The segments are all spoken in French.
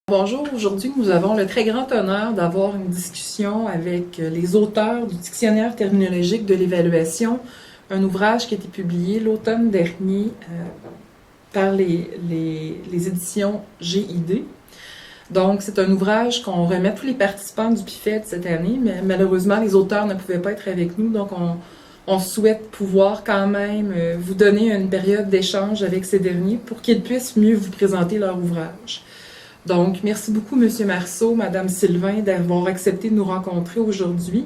Bonjour, aujourd'hui nous avons le très grand honneur d'avoir une discussion avec les auteurs du Dictionnaire terminologique de l'évaluation, un ouvrage qui a été publié l'automne dernier par les éditions GID. Donc c'est un ouvrage qu'on remet à tous les participants du PIFED cette année, mais malheureusement les auteurs ne pouvaient pas être avec nous, donc on souhaite pouvoir quand même vous donner une période d'échange avec ces derniers pour qu'ils puissent mieux vous présenter leur ouvrage. Donc, merci beaucoup, M. Marceau, Mme Sylvain, d'avoir accepté de nous rencontrer aujourd'hui.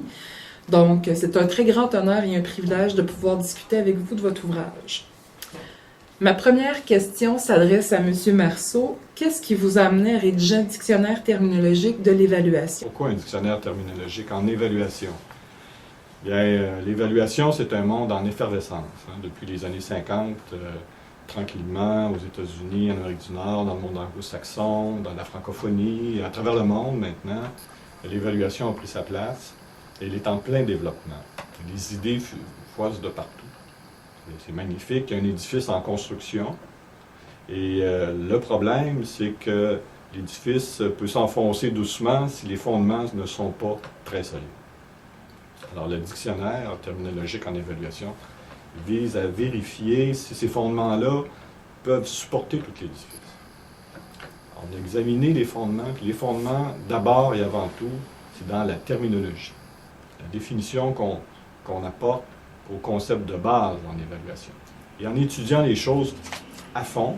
Donc, c'est un très grand honneur et un privilège de pouvoir discuter avec vous de votre ouvrage. Ma première question s'adresse à M. Marceau. Qu'est-ce qui vous a amené à rédiger un dictionnaire terminologique de l'évaluation? Pourquoi un dictionnaire terminologique en évaluation? Bien, l'évaluation, c'est un monde en effervescence. Depuis les années 50, tranquillement, aux États-Unis, en Amérique du Nord, dans le monde anglo-saxon, dans la francophonie, à travers le monde maintenant, l'évaluation a pris sa place et elle est en plein développement. Les idées foisent de partout. C'est magnifique, il y a un édifice en construction et le problème, c'est que l'édifice peut s'enfoncer doucement si les fondements ne sont pas très solides. Alors le dictionnaire terminologique en évaluation vise à vérifier si ces fondements-là peuvent supporter tout l'édifice. On a examiné les fondements, puis les fondements, d'abord et avant tout, c'est dans la terminologie. La définition qu'on apporte au concept de base en évaluation. Et en étudiant les choses à fond,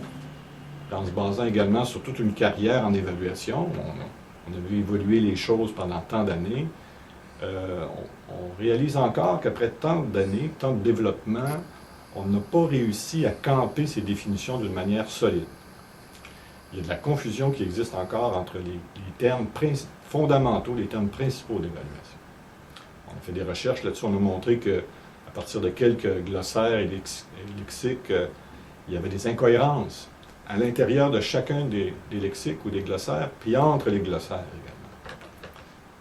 en se basant également sur toute une carrière en évaluation, on a vu évoluer les choses pendant tant d'années, on réalise encore qu'après tant d'années, tant de développement, on n'a pas réussi à camper ces définitions d'une manière solide. Il y a de la confusion qui existe encore entre les termes fondamentaux, les termes principaux d'évaluation. On a fait des recherches là-dessus, on a montré qu'à partir de quelques glossaires et lexiques, il y avait des incohérences à l'intérieur de chacun des lexiques ou des glossaires, puis entre les glossaires également.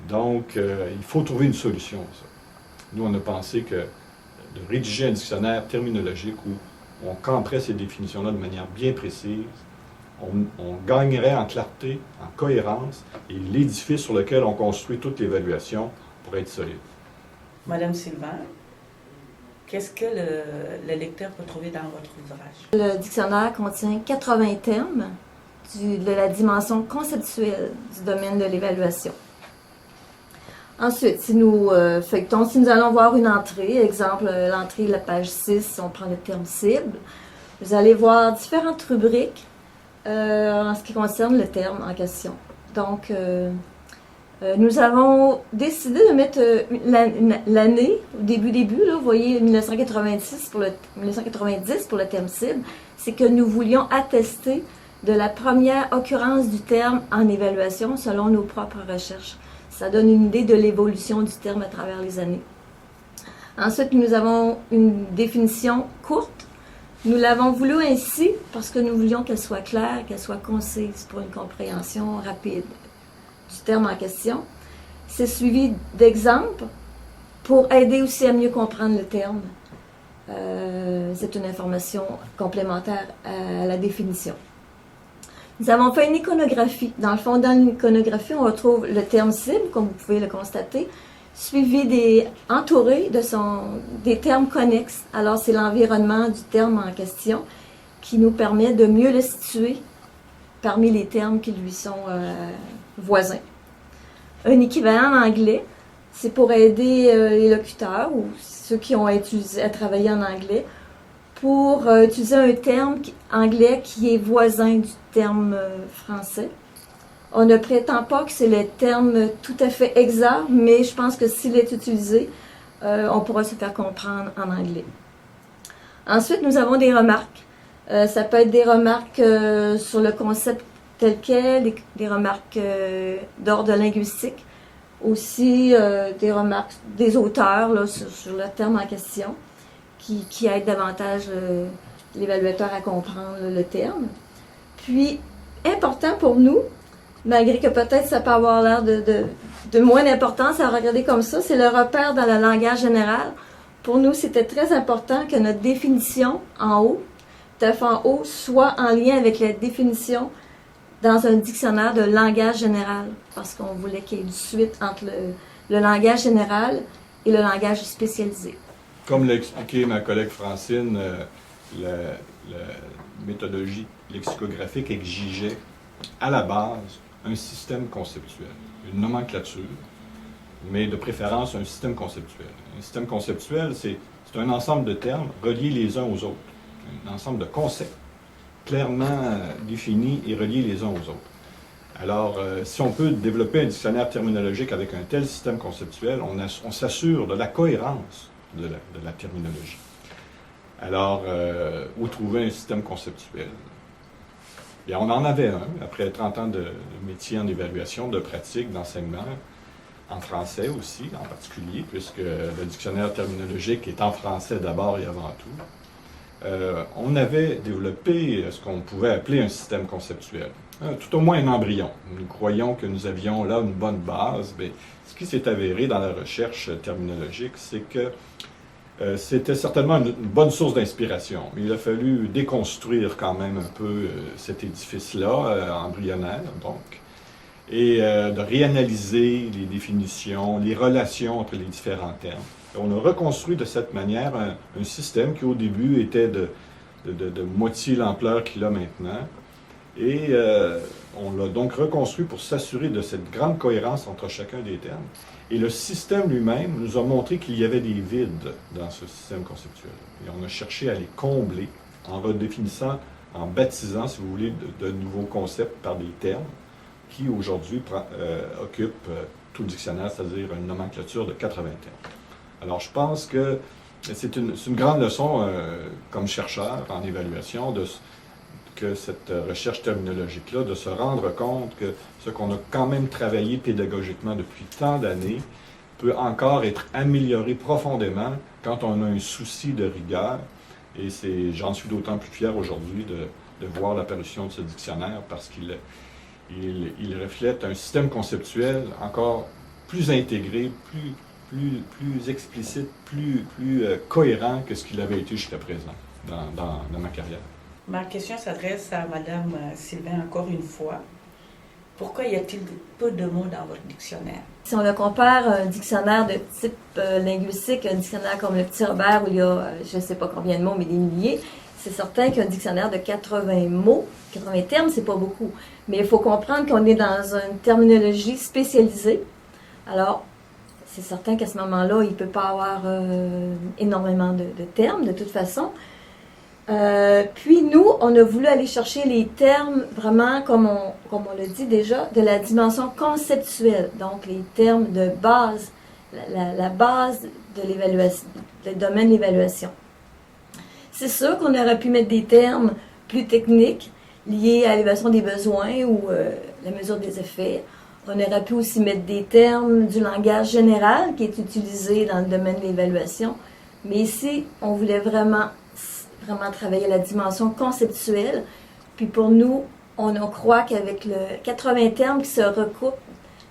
Donc, il faut trouver une solution à ça. Nous, on a pensé que de rédiger un dictionnaire terminologique où on camperait ces définitions-là de manière bien précise, on gagnerait en clarté, en cohérence, et l'édifice sur lequel on construit toute l'évaluation pourrait être solide. Madame Sylvain, qu'est-ce que le lecteur peut trouver dans votre ouvrage? Le dictionnaire contient 80 termes de la dimension conceptuelle du domaine de l'évaluation. Ensuite, si nous feuilletons, si nous allons voir une entrée, exemple, l'entrée de la page 6, on prend le terme cible, vous allez voir différentes rubriques en ce qui concerne le terme en question. Donc, nous avons décidé de mettre l'année, au début, là, vous voyez 1990 pour le terme cible, c'est que nous voulions attester de la première occurrence du terme en évaluation selon nos propres recherches. Ça donne une idée de l'évolution du terme à travers les années. Ensuite, nous avons une définition courte. Nous l'avons voulu ainsi parce que nous voulions qu'elle soit claire, qu'elle soit concise pour une compréhension rapide du terme en question. C'est suivi d'exemples pour aider aussi à mieux comprendre le terme. C'est une information complémentaire à la définition. Nous avons fait une iconographie. Dans le fond, dans l'iconographie, on retrouve le terme cible, comme vous pouvez le constater, suivi entouré des termes connexes. Alors, c'est l'environnement du terme en question qui nous permet de mieux le situer parmi les termes qui lui sont voisins. Un équivalent en anglais, c'est pour aider les locuteurs ou ceux qui ont à travailler en anglais pour utiliser un terme anglais qui est voisin du terme français. On ne prétend pas que c'est le terme tout à fait exact, mais je pense que s'il est utilisé, on pourra se faire comprendre en anglais. Ensuite, nous avons des remarques. Ça peut être des remarques sur le concept tel quel, des remarques d'ordre linguistique, aussi des remarques des auteurs là, sur le terme en question, qui aident davantage l'évaluateur à comprendre le terme. Puis, important pour nous, malgré que peut-être ça peut avoir l'air de moins d'importance à regarder comme ça, c'est le repère dans le langage général. Pour nous, c'était très important que notre définition en haut, en haut, soit en lien avec la définition dans un dictionnaire de langage général, parce qu'on voulait qu'il y ait une suite entre le langage général et le langage spécialisé. Comme l'a expliqué ma collègue Francine, la méthodologie lexicographique exigeait à la base un système conceptuel, une nomenclature, mais de préférence un système conceptuel. Un système conceptuel, c'est un ensemble de termes reliés les uns aux autres, un ensemble de concepts clairement définis et reliés les uns aux autres. Alors, si on peut développer un dictionnaire terminologique avec un tel système conceptuel, on s'assure de la cohérence de la terminologie. Alors, où trouver un système conceptuel? Bien, on en avait un, après 30 ans de métier en évaluation, de pratique, d'enseignement, en français aussi, en particulier, puisque le dictionnaire terminologique est en français d'abord et avant tout. On avait développé ce qu'on pouvait appeler un système conceptuel, tout au moins un embryon. Nous croyons que nous avions là une bonne base. Mais ce qui s'est avéré dans la recherche terminologique, c'est que c'était certainement une bonne source d'inspiration, mais il a fallu déconstruire quand même un peu cet édifice-là, embryonnaire donc, et de réanalyser les définitions, les relations entre les différents termes. Et on a reconstruit de cette manière un système qui au début était de moitié l'ampleur qu'il a maintenant, et on l'a donc reconstruit pour s'assurer de cette grande cohérence entre chacun des termes. Et le système lui-même nous a montré qu'il y avait des vides dans ce système conceptuel. Et on a cherché à les combler en redéfinissant, en baptisant, si vous voulez, de nouveaux concepts par des termes qui aujourd'hui occupent tout le dictionnaire, c'est-à-dire une nomenclature de 80 termes. Alors je pense que c'est une grande leçon comme chercheur en évaluation que cette recherche terminologique-là, de se rendre compte que ce qu'on a quand même travaillé pédagogiquement depuis tant d'années peut encore être amélioré profondément quand on a un souci de rigueur. Et j'en suis d'autant plus fier aujourd'hui de voir l'apparition de ce dictionnaire parce qu'il reflète un système conceptuel encore plus intégré, plus explicite, plus cohérent que ce qu'il avait été jusqu'à présent dans ma carrière. Ma question s'adresse à Mme Sylvain encore une fois. Pourquoi y a-t-il peu de mots dans votre dictionnaire? Si on le compare à un dictionnaire de type linguistique, un dictionnaire comme le Petit Robert où il y a je ne sais pas combien de mots, mais des milliers, c'est certain qu'un dictionnaire de 80 mots, 80 termes, c'est pas beaucoup. Mais il faut comprendre qu'on est dans une terminologie spécialisée. Alors, c'est certain qu'à ce moment-là, il ne peut pas avoir énormément de termes, de toute façon. Puis nous, on a voulu aller chercher les termes vraiment, comme on l'a dit déjà, de la dimension conceptuelle. Donc, les termes de base, la base de l'évaluation, le domaine de l'évaluation. C'est sûr qu'on aurait pu mettre des termes plus techniques liés à l'évaluation des besoins ou la mesure des effets. On aurait pu aussi mettre des termes du langage général qui est utilisé dans le domaine de l'évaluation. Mais ici, on voulait vraiment travailler la dimension conceptuelle. Puis pour nous, on croit qu'avec le 80 termes qui se recoupent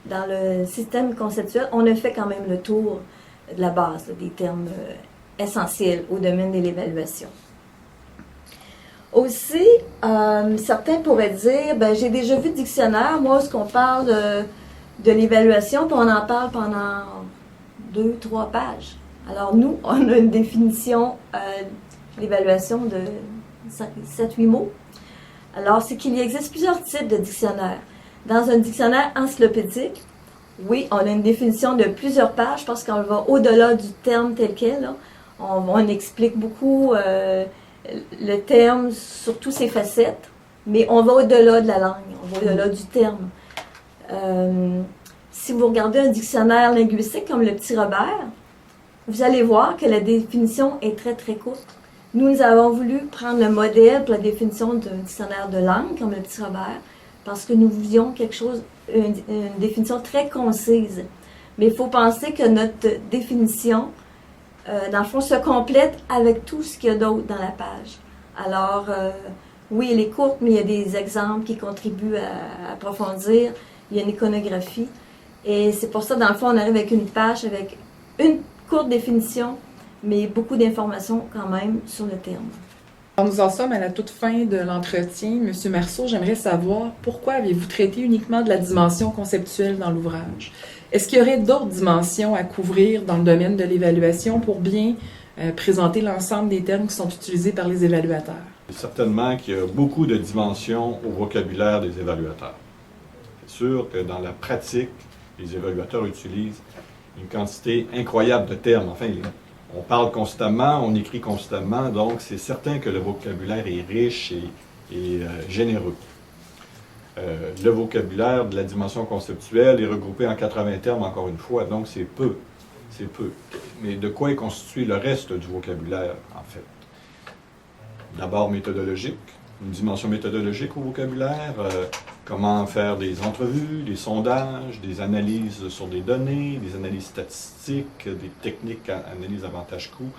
dans le système conceptuel, on a fait quand même le tour de la base, là, des termes essentiels au domaine de l'évaluation. Aussi, certains pourraient dire, ben, j'ai déjà vu le dictionnaire, moi, ce qu'on parle de l'évaluation, puis on en parle pendant 2-3 pages. Alors nous, on a une définition l'évaluation de 7-8 mots. Alors, c'est qu'il existe plusieurs types de dictionnaires. Dans un dictionnaire encyclopédique, oui, on a une définition de plusieurs pages parce qu'on va au-delà du terme tel quel. Là. On explique beaucoup le terme sur toutes ses facettes, mais on va au-delà de la langue, on va au-delà du terme. Si vous regardez un dictionnaire linguistique comme le Petit Robert, vous allez voir que la définition est très, très courte. Nous avons voulu prendre le modèle pour la définition d'un dictionnaire de langue, comme le Petit Robert, parce que nous voulions quelque chose, une définition très concise. Mais il faut penser que notre définition, dans le fond, se complète avec tout ce qu'il y a d'autre dans la page. Alors, oui, elle est courte, mais il y a des exemples qui contribuent à approfondir. Il y a une iconographie. Et c'est pour ça, dans le fond, on arrive avec une page avec une courte définition, mais beaucoup d'informations quand même sur le terme. Alors, nous en sommes à la toute fin de l'entretien. Monsieur Marceau, j'aimerais savoir pourquoi avez-vous traité uniquement de la dimension conceptuelle dans l'ouvrage? Est-ce qu'il y aurait d'autres dimensions à couvrir dans le domaine de l'évaluation pour bien présenter l'ensemble des termes qui sont utilisés par les évaluateurs? Certainement qu'il y a beaucoup de dimensions au vocabulaire des évaluateurs. C'est sûr que dans la pratique, les évaluateurs utilisent une quantité incroyable de termes. Enfin, on parle constamment, on écrit constamment, donc c'est certain que le vocabulaire est riche et généreux. Le vocabulaire de la dimension conceptuelle est regroupé en 80 termes, encore une fois, donc c'est peu. C'est peu. Mais de quoi est constitué le reste du vocabulaire, en fait? D'abord méthodologique, une dimension méthodologique au vocabulaire, comment faire des entrevues, des sondages, des analyses sur des données, des analyses statistiques, des techniques analyse avantage-coût.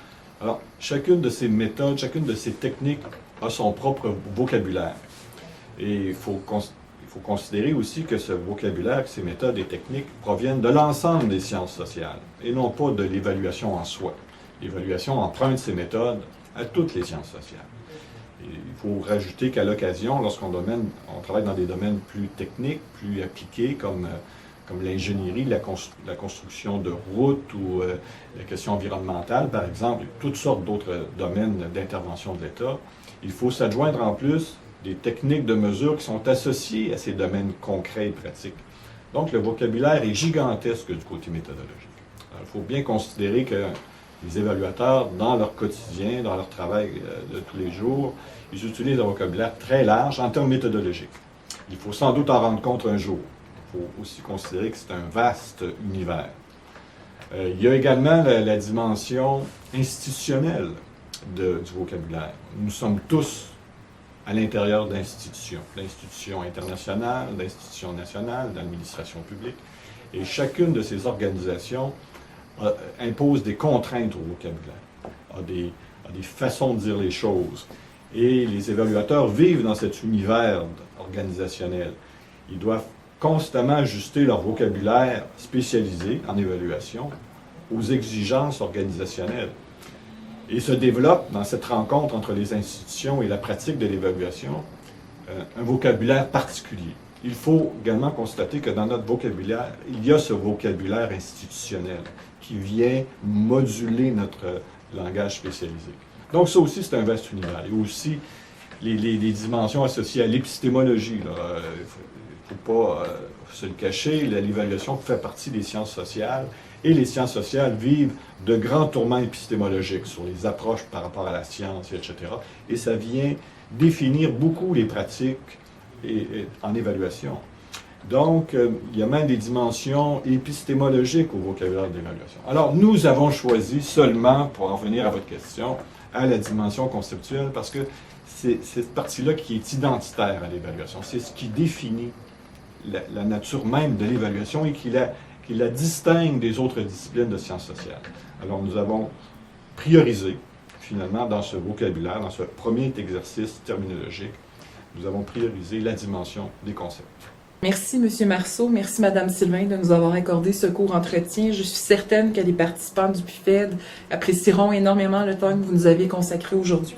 Alors, chacune de ces méthodes, chacune de ces techniques a son propre vocabulaire. Et il faut considérer aussi que ce vocabulaire, que ces méthodes et techniques proviennent de l'ensemble des sciences sociales et non pas de l'évaluation en soi. L'évaluation emprunte ces méthodes à toutes les sciences sociales. Et il faut rajouter qu'à l'occasion, lorsqu'on travaille dans des domaines plus techniques, plus appliqués, comme l'ingénierie, la construction de routes ou la question environnementale, par exemple, toutes sortes d'autres domaines d'intervention de l'État, il faut s'adjoindre en plus des techniques de mesure qui sont associées à ces domaines concrets et pratiques. Donc, le vocabulaire est gigantesque du côté méthodologique. Alors, il faut bien considérer que les évaluateurs, dans leur quotidien, dans leur travail de tous les jours, ils utilisent un vocabulaire très large en termes méthodologiques. Il faut sans doute en rendre compte un jour. Il faut aussi considérer que c'est un vaste univers. Il y a également la dimension institutionnelle du vocabulaire. Nous sommes tous à l'intérieur d'institutions internationales, d'institutions nationales, d'administration publique, et chacune de ces organisations impose des contraintes au vocabulaire, a des façons de dire les choses. Et les évaluateurs vivent dans cet univers organisationnel. Ils doivent constamment ajuster leur vocabulaire spécialisé en évaluation aux exigences organisationnelles. Et se développe dans cette rencontre entre les institutions et la pratique de l'évaluation un vocabulaire particulier. Il faut également constater que dans notre vocabulaire, il y a ce vocabulaire institutionnel qui vient moduler notre langage spécialisé. Donc ça aussi, c'est un vaste univers. Il y a aussi les dimensions associées à l'épistémologie. Il ne faut pas se le cacher, l'évaluation fait partie des sciences sociales, et les sciences sociales vivent de grands tourments épistémologiques sur les approches par rapport à la science, etc. Et ça vient définir beaucoup les pratiques en évaluation. Donc, il y a même des dimensions épistémologiques au vocabulaire de l'évaluation. Alors, nous avons choisi seulement, pour en venir à votre question, à la dimension conceptuelle, parce que c'est cette partie-là qui est identitaire à l'évaluation. C'est ce qui définit la nature même de l'évaluation et qui la distingue des autres disciplines de sciences sociales. Alors, nous avons priorisé, finalement, dans ce vocabulaire, dans ce premier exercice terminologique, nous avons priorisé la dimension des concepts. Merci, M. Marceau. Merci, Mme Sylvain, de nous avoir accordé ce court entretien. Je suis certaine que les participants du PUFED apprécieront énormément le temps que vous nous avez consacré aujourd'hui.